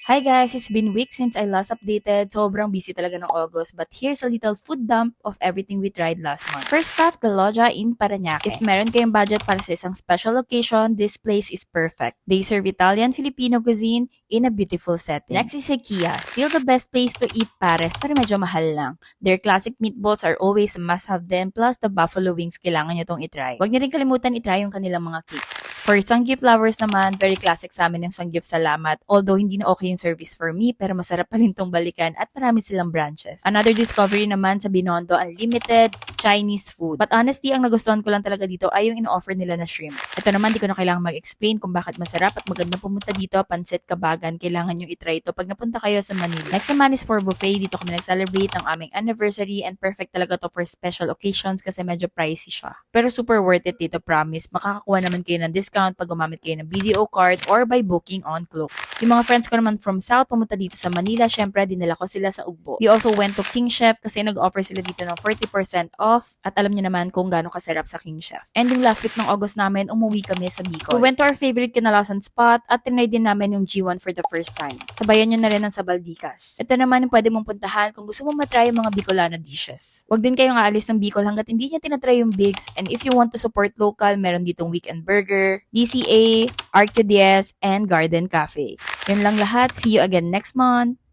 Hi guys, it's been weeks since I last updated. Sobrang busy talaga ng August, but here's a little food dump of everything we tried last month. First off, the Loja in Parañaque. If meron kayong budget para sa isang special occasion, this place is perfect. They serve Italian-Filipino cuisine in a beautiful setting. Next is IKEA. Still the best place to eat pares, pero medyo mahal lang. Their classic meatballs are always a must-have din, plus the buffalo wings kailangan nyo tong itry. Huwag nyo rin kalimutan itry yung kanilang mga cakes. For Sangyup lovers naman, very classic sa amin yung Sangyup Salamat. Although hindi na okay yung service for me, pero masarap pa rin tong balikan at marami silang branches. Another discovery naman sa Binondo, unlimited Chinese food. But honestly, ang nagustuhan ko lang talaga dito ay yung in-offer nila na shrimp. Ito naman, di ko na kailangan mag-explain kung bakit masarap at maganda pumunta dito. Pansit Kabagan, kailangan nyo itry ito pag napunta kayo sa Manila. Next naman is for buffet. Dito kami nag-celebrate ng aming anniversary and perfect talaga to for special occasions kasi medyo pricey siya. Pero super worth it dito, promise. Makakakuha naman kayo ng discount pag gumamit kayo ng video card or by booking on Klook. Yung mga friends ko naman from South pumunta dito sa Manila, syempre dinala ko sila sa Ugbo. We also went to King Chef kasi nag-offer sila dito ng 40% off at alam niyo naman kung gaano kasarap sa King Chef. And yung last week ng August namin, umuwi kami sa Bicol. We went to our favorite kinalasan spot at tinry din namin yung G1 for the first time. Sabayan nyo na rin ang Sabaldicas. Ito naman yung pwede mong puntahan kung gusto mo matry yung mga Bicolano dishes. Huwag din kayong aalis ng Bicol hanggat hindi niya tinatry yung Bigs, and if you want to support local, meron ditong Weekend Burger, DCA, Arq10, and Garden Cafe. Yun lang lahat. See you again next month!